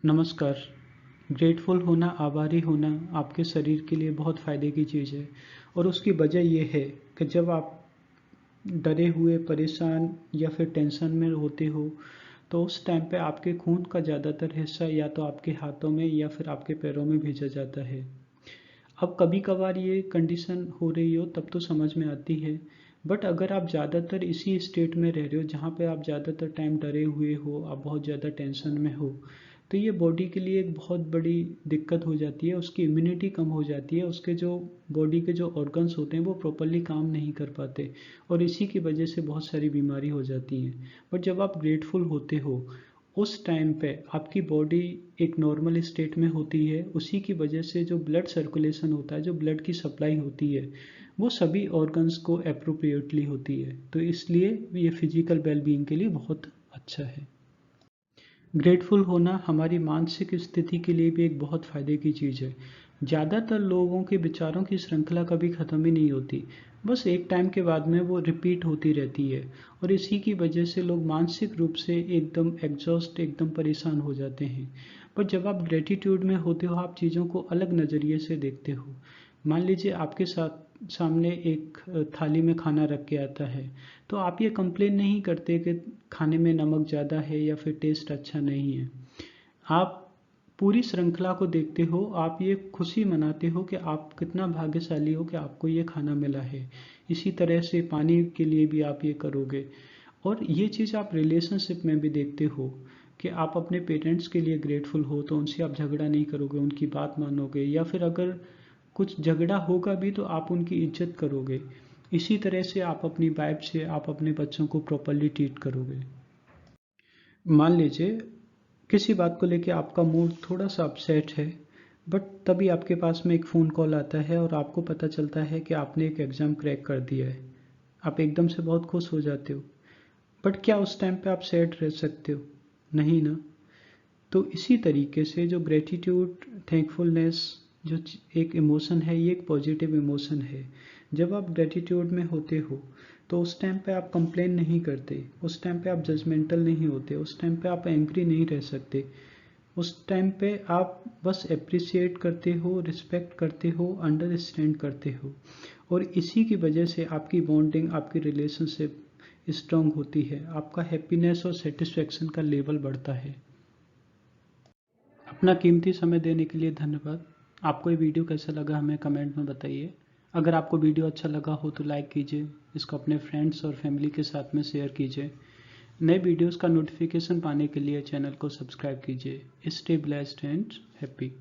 नमस्कार। ग्रेटफुल होना, आभारी होना आपके शरीर के लिए बहुत फ़ायदे की चीज़ है और उसकी वजह ये है कि जब आप डरे हुए, परेशान या फिर टेंशन में होते हो, तो उस टाइम पे आपके खून का ज़्यादातर हिस्सा या तो आपके हाथों में या फिर आपके पैरों में भेजा जाता है। अब कभी-कभार ये कंडीशन हो रही हो तब तो समझ में आती है, बट अगर आप ज़्यादातर इसी स्टेट में रह रहे हो जहाँ पे आप ज़्यादातर टाइम डरे हुए हो, आप बहुत ज़्यादा टेंशन में हो, तो ये बॉडी के लिए एक बहुत बड़ी दिक्कत हो जाती है। उसकी इम्यूनिटी कम हो जाती है, उसके जो बॉडी के जो ऑर्गन्स होते हैं वो प्रॉपरली काम नहीं कर पाते और इसी की वजह से बहुत सारी बीमारी हो जाती हैं। बट जब आप ग्रेटफुल होते हो, उस टाइम पे आपकी बॉडी एक नॉर्मल स्टेट में होती है, उसी की वजह से जो ब्लड सर्कुलेशन होता है, जो ब्लड की सप्लाई होती है, वो सभी ऑर्गन्स को अप्रोप्रिएटली होती है। तो इसलिए ये फिजिकल वेलबींग के लिए बहुत अच्छा है। ग्रेटफुल होना हमारी मानसिक स्थिति के लिए भी एक बहुत फ़ायदे की चीज़ है। ज़्यादातर लोगों के विचारों की श्रृंखला कभी ख़त्म ही नहीं होती, बस एक टाइम के बाद में वो रिपीट होती रहती है और इसी की वजह से लोग मानसिक रूप से एकदम एग्जॉस्ट, एकदम परेशान हो जाते हैं। पर जब आप ग्रेटिट्यूड में होते हो, आप चीज़ों को अलग नज़रिए से देखते हो। मान लीजिए आपके साथ सामने एक थाली में खाना रख के आता है, तो आप ये कंप्लेन नहीं करते कि खाने में नमक ज़्यादा है या फिर टेस्ट अच्छा नहीं है। आप पूरी श्रृंखला को देखते हो, आप ये खुशी मनाते हो कि आप कितना भाग्यशाली हो कि आपको ये खाना मिला है। इसी तरह से पानी के लिए भी आप ये करोगे और ये चीज़ आप रिलेशनशिप में भी देखते हो कि आप अपने पेरेंट्स के लिए ग्रेटफुल हो तो उनसे आप झगड़ा नहीं करोगे, उनकी बात मानोगे या फिर अगर कुछ झगड़ा होगा भी तो आप उनकी इज्जत करोगे। इसी तरह से आप अपनी वाइफ से, आप अपने बच्चों को प्रॉपरली ट्रीट करोगे। मान लीजिए किसी बात को लेके आपका मूड थोड़ा सा अपसेट है, बट तभी आपके पास में एक फ़ोन कॉल आता है और आपको पता चलता है कि आपने एक एग्ज़ाम क्रैक कर दिया है। आप एकदम से बहुत खुश हो जाते हो, बट क्या उस टाइम पे आप सैड रह सकते हो? नहीं ना। तो इसी तरीके से जो ग्रेटिट्यूड, थैंकफुलनेस जो एक इमोशन है, ये एक पॉजिटिव इमोशन है। जब आप ग्रेटिट्यूड में होते हो तो उस टाइम पे आप कंप्लेन नहीं करते, उस टाइम पे आप जजमेंटल नहीं होते, उस टाइम पे आप एंग्री नहीं रह सकते। उस टाइम पे आप बस अप्रिशिएट करते हो, रिस्पेक्ट करते हो, अंडरस्टैंड करते हो और इसी की वजह से आपकी बॉन्डिंग, आपकी रिलेशनशिप स्ट्रांग होती है, आपका हैप्पीनेस और सेटिस्फेक्शन का लेवल बढ़ता है। अपना कीमती समय देने के लिए धन्यवाद। आपको ये वीडियो कैसा लगा हमें कमेंट में बताइए। अगर आपको वीडियो अच्छा लगा हो तो लाइक कीजिए, इसको अपने फ्रेंड्स और फैमिली के साथ में शेयर कीजिए। नए वीडियोस का नोटिफिकेशन पाने के लिए चैनल को सब्सक्राइब कीजिए। Stay blessed and happy.